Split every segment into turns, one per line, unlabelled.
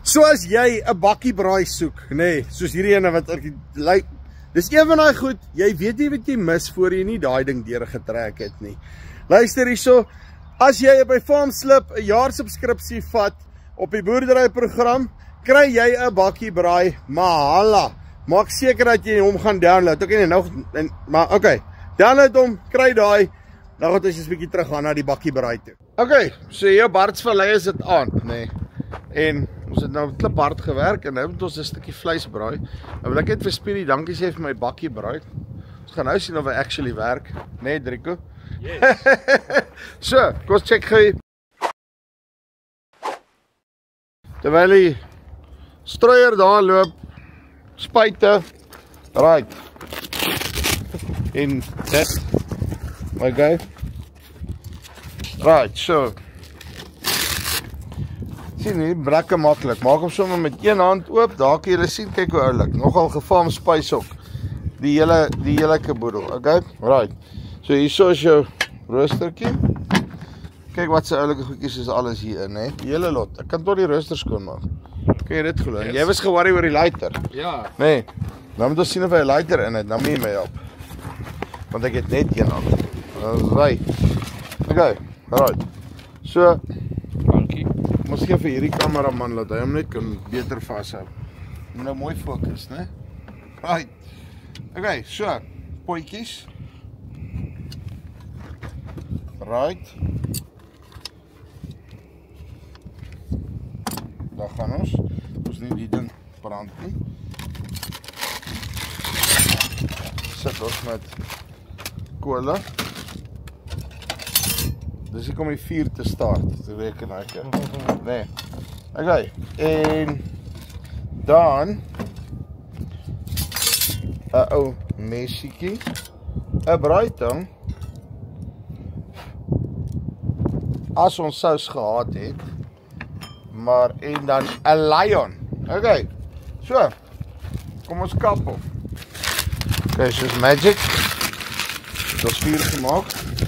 So as jy 'n bakkie braai soek, nee, soos hierdie ene wat lyk, dis een van daai goed, jy weet nie wat jy mis voor jy nie daai ding deurgetrek het nie. Luister hierso, as jy by FarmSlip 'n jaar subskripsie vat op die boerderyprogram, kry jy 'n bakkie braai, mahala. Maak seker dat jy hom gaan download. Okay, maar okay, download hom, kry daai. Nou gaan ons 'n bietjie terug gaan na die bakkie braai toe. Okay, so hier op Hartsvallei is dit aand, nee. En ons het nou kliphard gewerk en nou moet ons 'n stukkie vleis braai. Nou wil ek net vir Speedy dankie sê vir my bakkie braai. Ons gaan nou sien of hy actually werk, nee Drico. Yes. So, kom ons check gou. Terwyl die strooier daar loop, spuite, right. En dit, my guy. Right, so. Sien nie, brekke maklik. Maak hom sommer met een hand oop, daar kan julle sien, kyk hoe oulik. Nogal gefarm spice ook. Die hele kaboedel, okay? Right. So hierso is jou roostertjie. Kyk wat se oulike goedjies is alles hier in, hè. Die hele lot. Ek kan tot die rooster skoon maak. Kan jy dit glo? Yes. Jy was ge-worry oor die lighter. Ja. Nee. Nou moet ons sien of hy 'n lighter in het. Nou moet jy my help. Want ek het net een hand. Right. Okay. Alright. So, dankie. Ons gee vir hierdie kameraman laat hy hom net kan beter vashou. Moet nou mooi fokus, né? Right. Okay, so, potjies. Right. Daar gaan ons. Ons nie die ding brand nie. Sit ons met kolle. Dis hier kom die vuur te start, te reken ek. Nee. Okay, en dan 'n ou messiekie, 'n braaitang. As ons sous gehad het, maar en dan 'n lion. Okay. So. Kom ons kap op. Okay, soos magic. Dit was vuur gemaak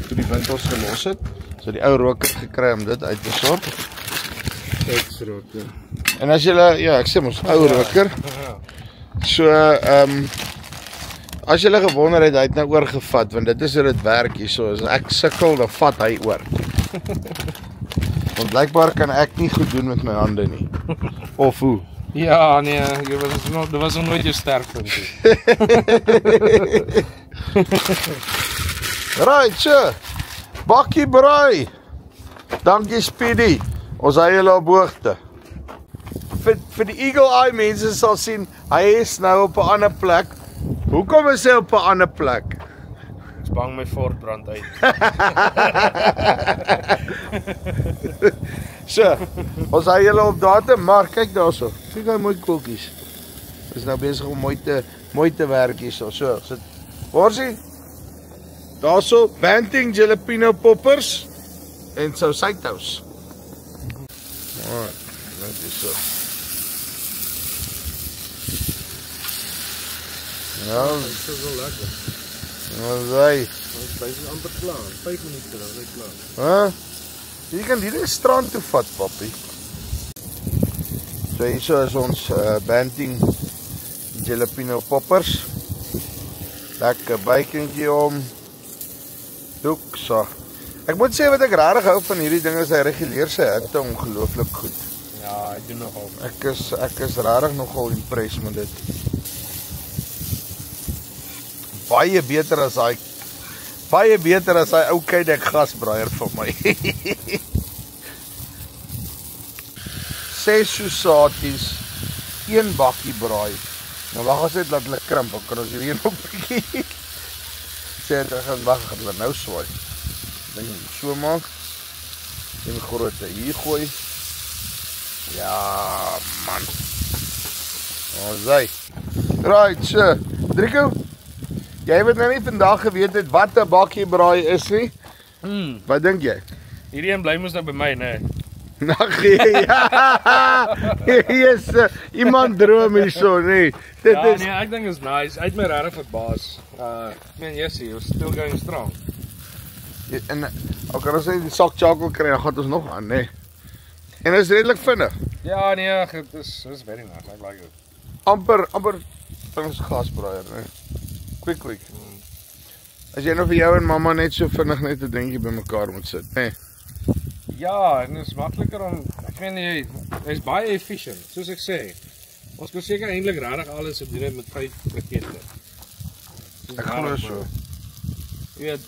toe die wind ons gelos het. So die ou roker gekry om dit uit te sort. Seksroker. En as julle, ja, ek sê mos ou roker. So as julle gewonder het, hy het nou oorgevat, want dit is hoe dit werk hierso. As ek sukkel, dan vat hy oor. Want blykbaar kan ek nie goed doen met my hande nie. Of hoe?
Ja, nee, dit was nog nooit jou sterkpunt.
Right, so. Bakkie braai. Dankie Speedy. Ons hou julle op hoogte. Vir die eagle eye mense sal sien, hy is nou op 'n ander plek. Hoekom is hy op 'n ander plek?
Ek is bang my fort brand uit.
So, ons hou julle op datum, maar kyk daarso. Kyk hoe mooi koeltjies. Is nou besig om mooi te werk hierso. So, sit. Worsie. Daarso Banting jalapeno poppers en sousitous. Alright, net is so. Ja,
dit is wel lekker.
Alright.
Ons is amper klaar. 5 minute dan is hy klaar.
Huh? Jy kan hierdie strand toe vat, papi. So hierso is ons Banting jalapeno poppers. Lekker baconjie om. Doeksa. Ek moet sê wat ek regtig hou van hierdie ding is hy reguleer sy hitte ongelooflik goed.
Ja, ek doen nogal.
Ek is regtig nogal impressed met dit. Baie beter as hy ou Kydeck gasbraaier vir my. 6 sousaties, 1 bakkie braai. Nou wag ons net laat hulle krimp, dan kan ons hier nog 'n bietjie. Sê dit gaan wag, dat hulle nou swaai. Dan so maak. En groot hier gooi. Ja, man. Alright. Right, so. Drico. Jy het nou nie vandag geweet het wat 'n bakkie braai is nie. Wat dink jy?
Hierdie een bly mos nou by my, né?
Nag ja. Yes, iemand droom hierso, nee. Dit
Ja,
is
nee, ek dink is nice. Hy het my regtig verbaas. Ek meen, Jessie, you're still going strong.
en ook as jy die sak chocolate kry, dan gaan ons nog aan, nee. En is redelik vinnig.
Ja, nee, dit is very nice. I like it.
Amper ons gasbraaier, né? Quick. As jy nou vir jou en mamma net so vinnig net 'n dingetjie bymekaar moet sit, né?
Ja, en dit is makliker om, ek weet hy's baie efficient, soos ek sê. Ons kan seker eintlik regtig alles doen dit met 5 brikette.
Ek glo so.
Jy weet,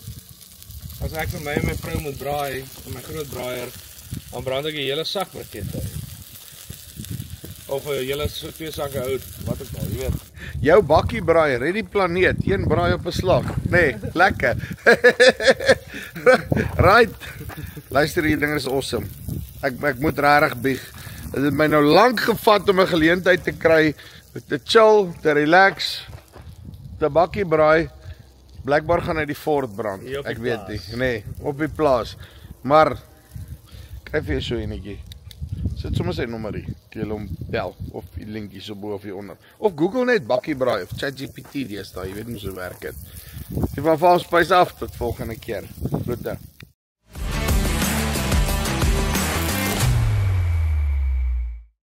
as ek vir my en my vrou moet braai, in my groot braaier, dan brand ek 'n hele sak brikette uit. Of 'n hele 2 sakke hout, wat ook al, jy weet.
Jou bakkie braai, red die planeet, een braai op 'n slag. Nee, lekker. Right. Luister, hierdie ding is awesome. Ek moet regtig bieg. Dit het my nou lank gevat om 'n geleentheid te kry, te chill, te relax, te bakkie braai. Blijkbaar gaan hy die fort brand. Ek weet nie. Nee, op die plaas. Maar kry vir jou so enetjie. Sit sommer sy nommerie. Jy hom bel of die linkie so bo of hier onder. Of Google net bakkie braai of ChatGPT deesdae, jy weet hoe so werk dit. Die van Spys af tot volgende keer. Groete.